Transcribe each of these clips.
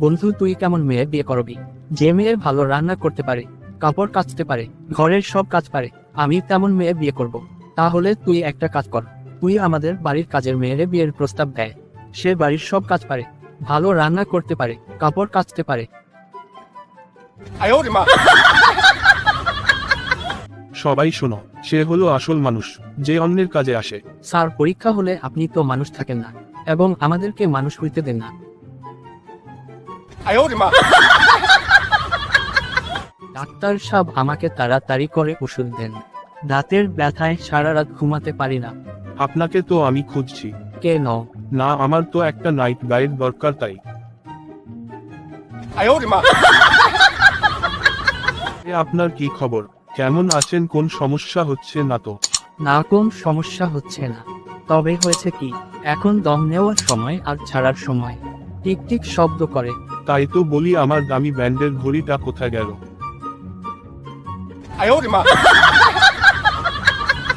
বন্ধু, তুই কেমন মেয়ে বিয়ে করবি? যে মেয়ে ভালো রান্না করতে পারে, কাপড় কাচতে পারে, ঘরের সব কাজ পারে, আমি তেমন মেয়ে বিয়ে করব। তাহলে তুই একটা কাজ কর, তুই আমাদের বাড়ির কাজের মেয়েরে বিয়ের প্রস্তাব দেয়। সে বাড়ির সব কাজ পারে, ভালো রান্না করতে পারে, কাপড় কাচতে পারে। সবাই শোনো, সে হলো আসল মানুষ, যে অন্যের কাজে আসে। স্যার, পরীক্ষা হলে আপনি তো মানুষ থাকেন না, এবং আমাদেরকে মানুষ হইতে দেন না। ডাক্তার সাহেব, আমাকে তাড়াতাড়ি করে ওষুধ দেন। দাঁতের ব্যথায় সারা রাত ঘুমাতে পারি না। আপনাকে তো আমি খুঁজছি। কেন? না, আমার তো একটা নাইট গাইড দরকার, তাই। আপনার কি খবর? কেমন আছেন? কোন সমস্যা হচ্ছে না তো? না, কোন সমস্যা হচ্ছে না। তবে হয়েছে কি, এখন দম নেওয়ার সময় আর ছাড়ার সময় টিক টিক শব্দ করে। তাই তো বলি, আমার দামি ব্যান্ডের ঘড়িটা কোথায় গেল?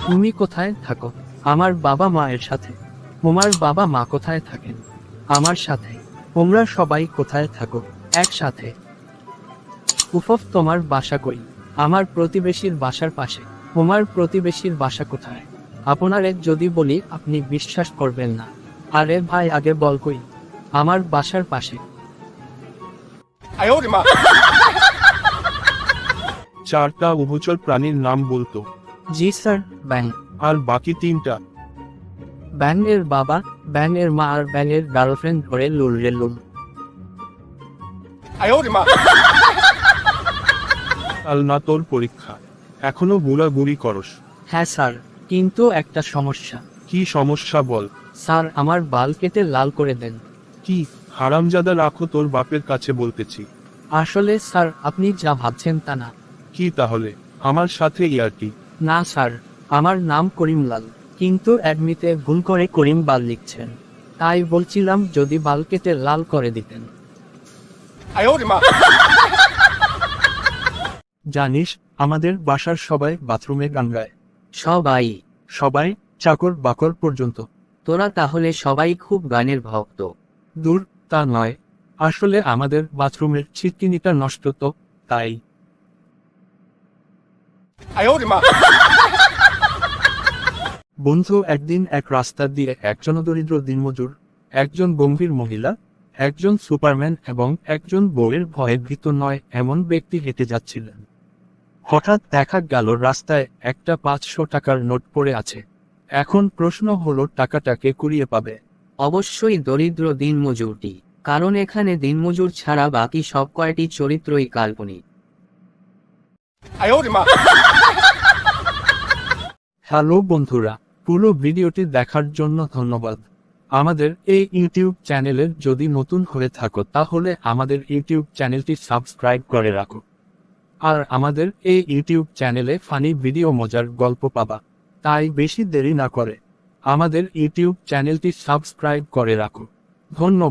তুমি কোথায় থাকো? আমার বাবা মায়ের সাথে। তোমার বাবা মা কোথায় থাকেন? আমার সাথে। তোমরা সবাই কোথায় থাকো? একসাথে। উফফ, তোমার বাসা কই? আমার প্রতিবেশীর বাসার পাশে। তোমার প্রতিবেশীর বাসা কোথায়? আপনারে যদি বলি আপনি বিশ্বাস করবেন না। আরে ভাই, আগে বল কই? আমার বাসার পাশে। চারটা উভচর প্রাণীর নাম বলতো। জি স্যার। ব্যাং। আর বাকি তিনটা? ব্যাঙের বাবা, ব্যাঙের মা আর ব্যাঙের গার্লফ্রেন্ড ধরে লুল রে লুল। কাল না তোর পরীক্ষা, এখনো বুড়াবুড়ি করস? হ্যাঁ স্যার, কিন্তু একটা সমস্যা। কি সমস্যা বল? স্যার, আমার বাল কেটে লাল করে দেন। কি হারামজাদা, রাখো, তোর বাপের কাছে বলতেছি। আসলে স্যার, আপনি যা ভাবছেন তা না। কি তাহলে? আমার সাথে ইয়ার্কি? না স্যার, আমার নাম করিম লাল, কিন্তু অ্যাডমিতে ভুল করে করিম বাল লিখছেন। তাই বলছিলাম যদি বাল কেটে লাল করে দিতেন। জানিস, আমাদের বাসার সবাই বাথরুমে গান গায়। সবাই? সবাই, চাকর বাকর পর্যন্ত। তোরা তাহলে সবাই খুব গানের ভক্ত? দূর, তা নয়। আসলে আমাদের বাথরুমের ছিটকিনিটা নষ্ট তো, তাই। বন্ধু, একদিন এক রাস্তা দিয়ে একজন দরিদ্র দিনমজুর, একজন গম্ভীর মহিলা, একজন সুপারম্যান এবং একজন বউয়ের ভয়ে ভীত নয় এমন ব্যক্তি হেঁটে যাচ্ছিলেন। হঠাৎ দেখা গেল রাস্তায় একটা 500 টাকার নোট পড়ে আছে। এখন প্রশ্ন হলো, টাকাটা কে কুড়িয়ে পাবে? অবশ্যই দরিদ্র দিনমজুরটি, কারণ এখানে দিনমজুর ছাড়া বাকি সব কয়টি চরিত্রই কাল্পনিক। হ্যালো বন্ধুরা, পুরো ভিডিওটি দেখার জন্য ধন্যবাদ। আমাদের এই ইউটিউব চ্যানেলের যদি নতুন হয়ে থাকো তাহলে আমাদের ইউটিউব চ্যানেলটি সাবস্ক্রাইব করে রাখো। আর আমাদের এই ইউটিউব চ্যানেলে ফানি ভিডিও, মজার গল্প পাবা। তাই বেশি দেরি না করে আমাদের ইউটিউব চ্যানেলটি সাবস্ক্রাইব করে রাখো। ধন্যবাদ।